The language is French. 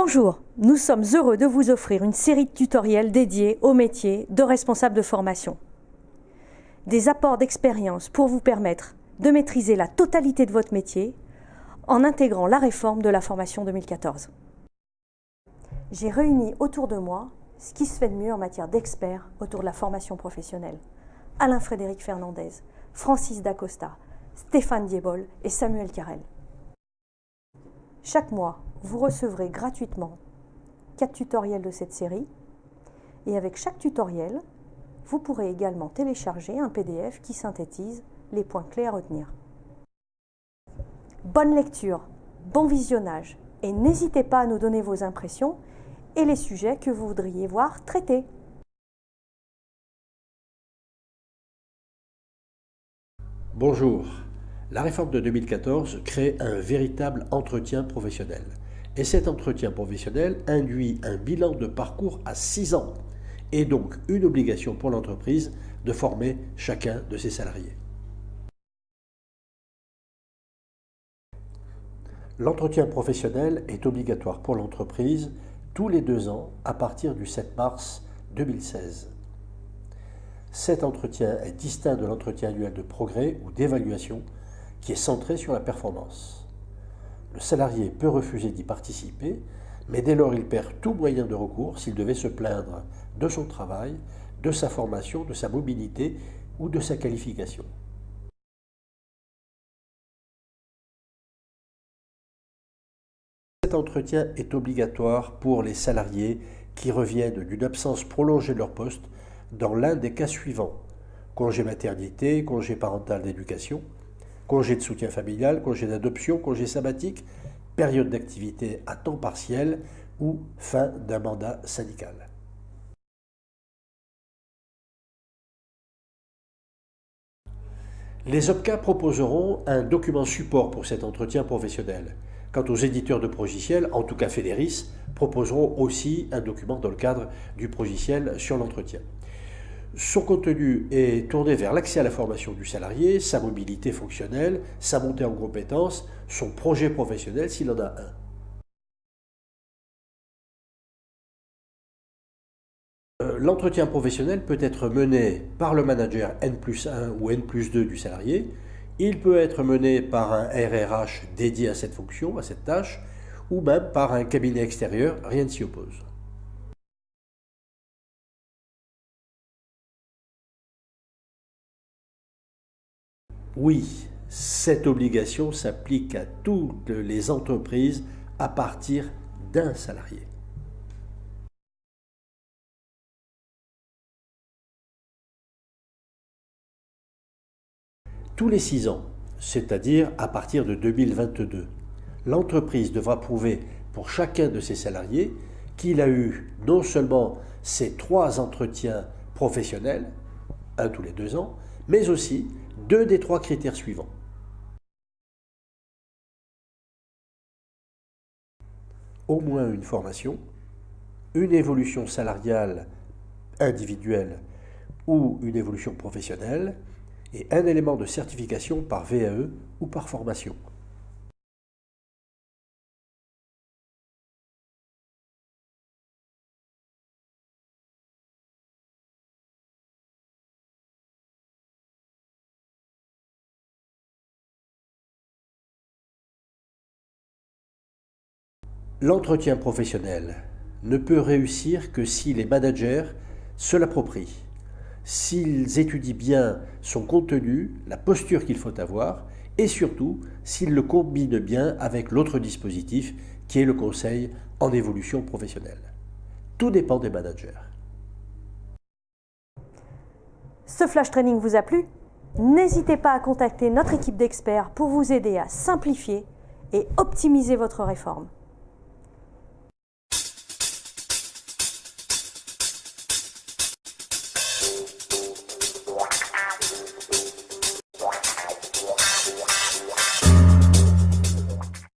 Bonjour, nous sommes heureux de vous offrir une série de tutoriels dédiés au métier de responsable de formation. Des apports d'expérience pour vous permettre de maîtriser la totalité de votre métier en intégrant la réforme de la formation 2014. J'ai réuni autour de moi ce qui se fait de mieux en matière d'experts autour de la formation professionnelle. Alain-Frédéric Fernandez, Francis Dacosta, Stéphane Diebol et Samuel Carrel. Chaque mois, vous recevrez gratuitement 4 tutoriels de cette série et avec chaque tutoriel, vous pourrez également télécharger un PDF qui synthétise les points clés à retenir. Bonne lecture, bon visionnage et n'hésitez pas à nous donner vos impressions et les sujets que vous voudriez voir traités. Bonjour. La réforme de 2014 crée un véritable entretien professionnel. Et cet entretien professionnel induit un bilan de parcours à 6 ans et donc une obligation pour l'entreprise de former chacun de ses salariés. L'entretien professionnel est obligatoire pour l'entreprise tous les 2 ans à partir du 7 mars 2016. Cet entretien est distinct de l'entretien annuel de progrès ou d'évaluation qui est centré sur la performance. Le salarié peut refuser d'y participer, mais dès lors il perd tout moyen de recours s'il devait se plaindre de son travail, de sa formation, de sa mobilité ou de sa qualification. Cet entretien est obligatoire pour les salariés qui reviennent d'une absence prolongée de leur poste dans l'un des cas suivants: congé maternité, congé parental d'éducation, congé de soutien familial, congé d'adoption, congé sabbatique, période d'activité à temps partiel ou fin d'un mandat syndical. Les OPCA proposeront un document support pour cet entretien professionnel. Quant aux éditeurs de progiciels, en tout cas Fédéris, proposeront aussi un document dans le cadre du progiciel sur l'entretien. Son contenu est tourné vers l'accès à la formation du salarié, sa mobilité fonctionnelle, sa montée en compétences, son projet professionnel s'il en a un. L'entretien professionnel peut être mené par le manager N+1 ou N+2 du salarié. Il peut être mené par un RRH dédié à cette fonction, à cette tâche, ou même par un cabinet extérieur, rien ne s'y oppose. Oui, cette obligation s'applique à toutes les entreprises à partir d'un salarié. Tous les 6 ans, c'est-à-dire à partir de 2022, l'entreprise devra prouver pour chacun de ses salariés qu'il a eu non seulement ces 3 entretiens professionnels, un tous les 2 ans, mais aussi 2 des 3 critères suivants. Au moins une formation, une évolution salariale individuelle ou une évolution professionnelle, et un élément de certification par VAE ou par formation. L'entretien professionnel ne peut réussir que si les managers se l'approprient, s'ils étudient bien son contenu, la posture qu'il faut avoir, et surtout s'ils le combinent bien avec l'autre dispositif qui est le conseil en évolution professionnelle. Tout dépend des managers. Ce flash training vous a plu? N'hésitez pas à contacter notre équipe d'experts pour vous aider à simplifier et optimiser votre réforme.